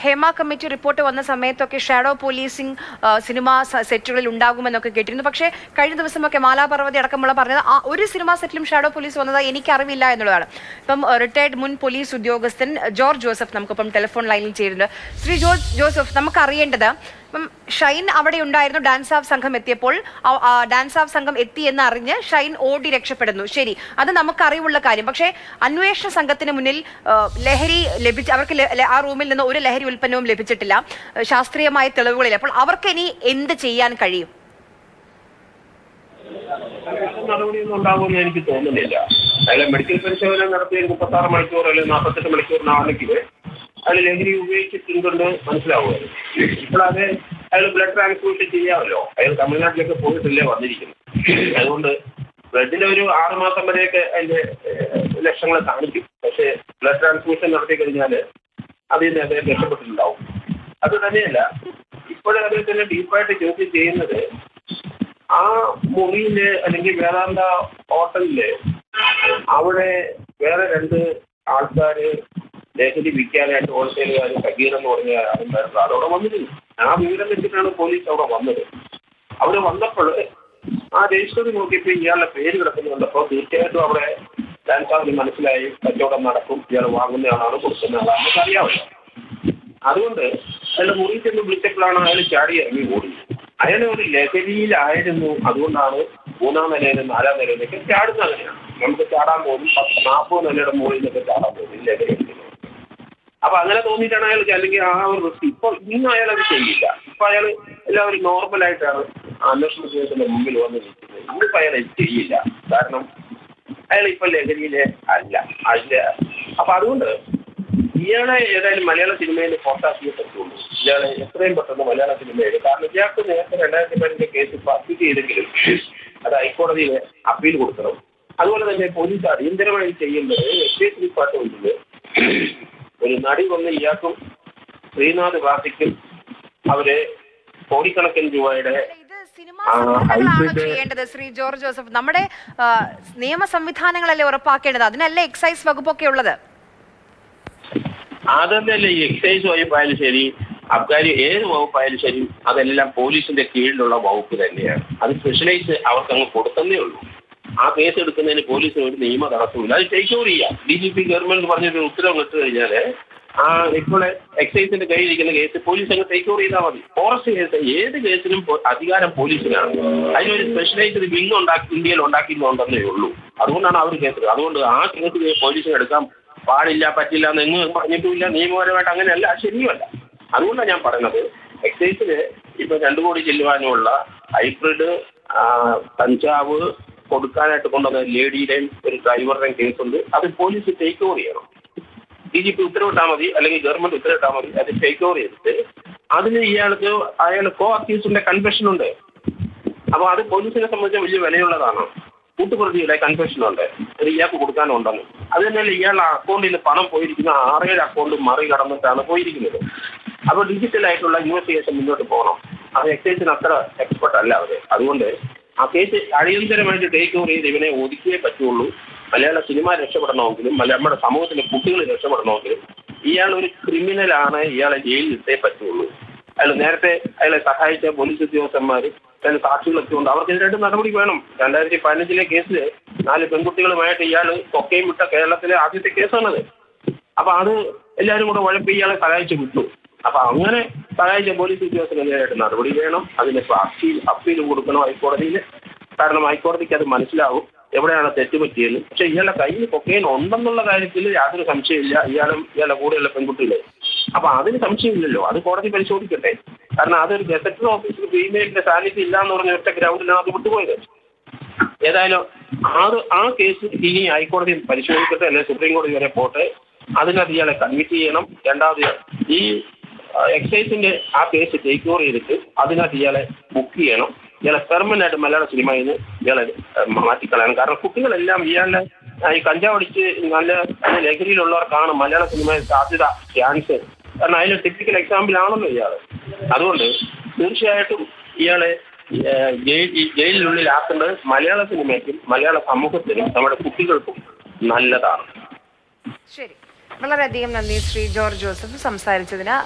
Hema committee report വന്ന സമയത്തൊക്കെ shadow policing cinema സെറ്റുകളിൽ ഉണ്ടാകുമെന്നൊക്കെ കേട്ടിരുന്നു. പക്ഷേ കഴിഞ്ഞ ദിവസമൊക്കെ മാലാപർവതി അടക്കമുള്ള പറഞ്ഞത് ഒരു സിനിമാ സെറ്റിലും ഷാഡോ പോലീസ് വന്നതായി എനിക്കറിവില്ല എന്നുള്ളതാണ്. ഇപ്പം റിട്ടയർഡ് മുൻ പോലീസ് ഉദ്യോഗസ്ഥൻ ജോർജ് ജോസഫ് നമുക്കിപ്പം ടെലിഫോൺ ലൈനിൽ ചേരുന്നുണ്ട്. ശ്രീ ജോർജ് ജോസഫ്, നമുക്കറിയേണ്ടത് ഇപ്പം ഷൈൻ അവിടെ ഉണ്ടായിരുന്നു. ഡാൻസ് ഓഫ് സംഘം എത്തിയപ്പോൾ ഡാൻസ് ഓഫ് സംഘം എത്തി എന്ന് അറിഞ്ഞ് ഷൈൻ ഓടി രക്ഷപ്പെടുന്നു. ശരി, അത് നമുക്കറിവുള്ള കാര്യം. പക്ഷേ അന്വേഷണ സംഘത്തിന് മുന്നിൽ ലഹരി ലഭിച്ച അവർക്ക് ആ റൂമിൽ നിന്ന് ഒരു ലഹരി ഉൽപ്പന്നവും ലഭിച്ചിട്ടില്ല, ശാസ്ത്രീയമായ തെളിവുകളില്ല. അപ്പോൾ അവർക്ക് ഇനി എന്ത് ചെയ്യാൻ കഴിയും? നടപടിയൊന്നും ഉണ്ടാകുമെന്ന് എനിക്ക് തോന്നുന്നില്ല. അതിലെ മെഡിക്കൽ പരിശോധന നടത്തിയ 36 മണിക്കൂർ അല്ലെങ്കിൽ 48 മണിക്കൂറിനാണെങ്കിൽ അതിൽ ലഹരി ഉപയോഗിച്ചിട്ടുണ്ടെന്ന് മനസ്സിലാവുമായിരുന്നു. ഇപ്പോഴത് അയാൾ ബ്ലഡ് ട്രാൻസ്ഫ്യൂഷൻ ചെയ്യാമല്ലോ. അയാൾ തമിഴ്നാട്ടിലേക്ക് പോയിട്ടില്ലേ വന്നിരിക്കുന്നു. അതുകൊണ്ട് ബ്ലഡിന്റെ ഒരു 6 മാസം വരെയൊക്കെ അതിന്റെ ലക്ഷങ്ങൾ കാണിക്കും. പക്ഷേ ബ്ലഡ് ട്രാൻസ്ഫ്യൂഷൻ നടത്തി കഴിഞ്ഞാൽ അതിൽ നിന്ന് അദ്ദേഹം രക്ഷപ്പെട്ടിട്ടുണ്ടാവും. അത് തന്നെയല്ല, ഇപ്പോഴും അതിൽ തന്നെ ഡീപ്പായിട്ട് ചോദ്യം ചെയ്യുന്നത് ആ മുറിയില് അല്ലെങ്കിൽ വേദാന്ത ഹോട്ടലില് അവിടെ വേറെ 2 ആൾക്കാര് ലഹരി വിൽക്കാനായിട്ട് ഹോൾസെയിലുകാർ സഗീർ എന്ന് പറഞ്ഞ ആളുണ്ടായിരുന്നു. അതവിടെ വന്നിരുന്നു. ആ വിവരം വെച്ചിട്ടാണ് പോലീസ് അവിടെ വന്നത്. അവിടെ വന്നപ്പോൾ ആ രജിസ്റ്ററിൽ നോക്കിയപ്പോൾ ഇയാളുടെ പേര് കിടക്കുന്നു കണ്ടപ്പോൾ തീർച്ചയായിട്ടും അവിടെ ഡാൻസാവിന് മനസ്സിലായി കച്ചവടം നടക്കും, ഇയാൾ വാങ്ങുന്ന ആളാണ്, കൊടുക്കുന്ന ആളാണ്, നമുക്ക് അറിയാമല്ലോ. അതുകൊണ്ട് അയാളുടെ മുറിയിൽ ചെന്ന് വിളിച്ചപ്പോഴാണ് അയാൾ ചാടി ഇറങ്ങി ഓടി. അയാൾ ഒരു ലഹരിയിലായിരുന്നു. അതുകൊണ്ടാണ് 3-ാം നിലയിൽ 4-ാം നിലയിലേക്ക് ചാടുന്ന. അങ്ങനെയാണ് നമുക്ക് ചാടാൻ പോകും. 40 നിലയുടെ മുകളിലൊക്കെ ചാടാൻ പോകും ലഹരി. അപ്പൊ അങ്ങനെ തോന്നിയിട്ടാണ് അയാൾക്ക്, അല്ലെങ്കിൽ ആ ഒരു റിസ്ക്. ഇപ്പൊ ഇന്നും അയാൾ അത് ചെയ്യില്ല. ഇപ്പൊ അയാൾ എല്ലാവരും നോർമലായിട്ടാണ് അന്വേഷണ ഉദ്യോഗത്തിന്റെ മുമ്പിൽ വന്ന് നിൽക്കുന്നത്. ഇന്നിപ്പോ അയാൾ ഇത് ചെയ്യില്ല. കാരണം അയാൾ ഇപ്പൊ ലഹരിയിലെ അല്ല. അപ്പൊ അതുകൊണ്ട് ഇയാളെ ഏതായാലും മലയാള സിനിമയിൽ പുറത്താക്കിയേ പറ്റുള്ളൂ. ഇയാളെ എത്രയും പെട്ടെന്ന് മലയാള സിനിമയിൽ, കാരണം ഇയാൾക്ക് നേരത്തെ 2015 കേസ് ഇപ്പൊ അപ്പീൽ ചെയ്തെങ്കിലും അത് ഹൈക്കോടതിയിൽ അപ്പീൽ കൊടുക്കണം. അതുപോലെ തന്നെ പോലീസ് അടിയന്തരമായി ചെയ്യുന്നത് എക്സൈസ് ഡിപ്പാർട്ട്മെന്റില് ഒരു നടി വന്ന് ഇയാൾക്കും ശ്രീനാഥ് വാസിക്കും അവരെ കോടിക്കണക്കിന് രൂപയുടെ ചെയ്യേണ്ടത്. ശ്രീ ജോർജ് ജോസഫ്, നമ്മുടെ നിയമ സംവിധാനങ്ങളല്ലേ ഉറപ്പാക്കേണ്ടത്? അതിനല്ലേ എക്സൈസ് വകുപ്പൊക്കെ ഉള്ളത്? അതന്നല്ലേ ഈ എക്സൈസ് വകുപ്പായാലും ശരി, അബ്കാരി ഏത് വകുപ്പായാലും ശരി, അതെല്ലാം പോലീസിന്റെ കീഴിലുള്ള വകുപ്പ് തന്നെയാണ്. അത് സ്പെഷ്യലൈസ് അവർക്ക് അങ്ങ് കൊടുത്തന്നേ ഉള്ളൂ. ആ കേസ് എടുക്കുന്നതിന് പോലീസിന് ഒരു നിയമ തടസ്സമില്ല. അത് ടേക്ക് ഓവർ ചെയ്യാം. DGP ഗവൺമെന്റ് പറഞ്ഞൊരു ഉത്തരവ് ഇട്ട് കഴിഞ്ഞാൽ ആ ഇപ്പോൾ എക്സൈസിന്റെ കയ്യിലിരിക്കുന്ന കേസ് പോലീസ് അങ്ങ് ടേക്ക് ഓവർ ചെയ്താൽ മതി. ഫോറസ്റ്റ് കേസ് ഏത് കേസിനും അധികാരം പോലീസിനാണ്. അതിനൊരു സ്പെഷ്യലൈസ്ഡ് വിങ് ഇന്ത്യയിൽ ഉണ്ടാക്കിയിട്ടുണ്ടെന്നേ ഉള്ളൂ. അതുകൊണ്ടാണ് അവർ കേസ്. അതുകൊണ്ട് ആ കേസ് പോലീസിന് എടുക്കാൻ പാടില്ല, പറ്റില്ല എന്ന് എങ്ങും പറഞ്ഞിട്ടുമില്ല. നിയമപരമായിട്ട് അങ്ങനെയല്ല, ശരിയുമല്ല. അതുകൊണ്ടാണ് ഞാൻ പറയുന്നത്, എക്സൈസിന് ഇപ്പൊ 2 കോടി ചെല്ലുവാനുള്ള ഹൈബ്രിഡ് കഞ്ചാവ് കൊടുക്കാനായിട്ട് കൊണ്ടുവന്ന ലേഡിയുടെയും ഒരു ഡ്രൈവറുടെയും കേസുണ്ട്. അത് പോലീസ് ടേക്ക് ഓവർ ചെയ്യണം. DGP ഉത്തരവിട്ടാൽ മതി, അല്ലെങ്കിൽ ഗവൺമെന്റ് ഉത്തരവിട്ടാൽ മതി. അത് ടേക്ക് ഓവർ ചെയ്തിട്ട് അതിന് അയാൾ കോ അക്യൂസിന്റെ കൺഫെഷനുണ്ട്. അപ്പൊ അത് പോലീസിനെ സംബന്ധിച്ച് വലിയ വിലയുള്ളതാണ്. കൂട്ടുപ്രതിയുടെ കൺഫെഷനുണ്ട്, അത് ഇയാൾക്ക് കൊടുക്കാനുണ്ടെന്ന്. അത് തന്നെയല്ല ഇയാളുടെ അക്കൗണ്ടിൽ പണം പോയിരിക്കുന്ന 6-7 അക്കൗണ്ട് മറികടന്നിട്ടാണ് പോയിരിക്കുന്നത്. അപ്പോൾ ഡിജിറ്റലായിട്ടുള്ള ഇൻവെസ്റ്റിഗേഷൻ മുന്നോട്ട് പോകണം. അത് എക്സൈസിന് അത്ര എക്സ്പെർട്ട് അല്ല അവർ. അതുകൊണ്ട് ആ കേസ് അടിയന്തരമായിട്ട് ടേക്ക് ഓവർ ചെയ്ത് ഇവനെ ഒതുക്കിയേ പറ്റുള്ളൂ. മലയാള സിനിമ രക്ഷപ്പെടണമെങ്കിലും നമ്മുടെ സമൂഹത്തിലെ കുട്ടികൾ രക്ഷപ്പെടണമെങ്കിലും ഇയാൾ ഒരു ക്രിമിനലാണ്. ഇയാളെ ജയിലിൽ ഇട്ടേ പറ്റുള്ളൂ. നേരത്തെ അയാളെ സഹായിച്ച പോലീസ് ഉദ്യോഗസ്ഥന്മാർ അതിന് സാക്ഷികളൊക്കെ ഉണ്ട്. അവർക്കെതിരായിട്ട് നടപടി വേണം. 2015 കേസിൽ 4 പെൺകുട്ടികളുമായിട്ട് ഇയാൾ കൊക്കയും വിട്ട കേരളത്തിലെ ആദ്യത്തെ കേസാണത്. അപ്പൊ അത് എല്ലാവരും കൂടെ ഉഴപ്പി ഇയാളെ സഹായിച്ചു വിട്ടു. അപ്പൊ അങ്ങനെ സഹായിച്ച പോലീസ് ഉദ്യോഗസ്ഥനെതിരായിട്ട് നടപടി വേണം. അതിന് അപ്പീൽ കൊടുക്കണം ഹൈക്കോടതിയിൽ. കാരണം ഹൈക്കോടതിക്ക് അത് മനസ്സിലാവും എവിടെയാണ് തെറ്റുപറ്റിയെന്ന്. പക്ഷെ ഇയാളുടെ കയ്യിൽ കൊക്കൈൻ ഉണ്ടെന്നുള്ള കാര്യത്തിൽ യാതൊരു സംശയമില്ല. ഇയാളുടെ കൂടെയുള്ള പെൺകുട്ടികൾ. അപ്പൊ അതിന് സംശയമില്ലല്ലോ. അത് കോടതി പരിശോധിക്കട്ടെ. കാരണം അതൊരു ഗസറ്റഡ് ഓഫീസിൽ ഫീമെയിലിന്റെ സാന്നിധ്യം ഇല്ല എന്ന് പറഞ്ഞ ഒറ്റ ഗ്രൗണ്ടിലാണ് അത് വിട്ടുപോയത്. ഏതായാലും ആ കേസ് ഇനി ഹൈക്കോടതി പരിശോധിക്കട്ടെ, അല്ലെങ്കിൽ സുപ്രീം കോടതി വരെ പോട്ടെ. അതിനകത്ത് ഇയാളെ കൺവിക്ട് ചെയ്യണം. രണ്ടാമത് ഈ എക്സൈസിന്റെ ആ കേസ് ടേക്ക് ഓവർ ചെയ്തിട്ട് അതിനകത്ത് ഇയാളെ ബുക്ക് ചെയ്യണം. ഇയാളെ പെർമനന്റ് ആയിട്ട് മലയാള സിനിമയിൽ നിന്ന് ഇയാളെ മാറ്റിക്കളയണം. കാരണം കുട്ടികളെല്ലാം ഇയാളുടെ ഈ കഞ്ചാവ് അടിച്ച് നല്ല ലഹരിയിലുള്ളവർക്കാണ് മലയാള സിനിമയിൽ സാധ്യത, ചാൻസ്. കാരണം അതിന് ടിപ്പിക്കൽ എക്സാമ്പിൾ ആണല്ലോ ഇയാൾ. അതുകൊണ്ട് തീർച്ചയായിട്ടും ഇയാളെ ജയിലിനുള്ളിലാക്കേണ്ടത് മലയാള സിനിമയ്ക്കും മലയാള സമൂഹത്തിനും നമ്മുടെ കുട്ടികൾക്കും നല്ലതാണ്. ശരി, വളരെയധികം നന്ദി ശ്രീ ജോർജ് ജോസഫ് സംസാരിച്ചതിന്.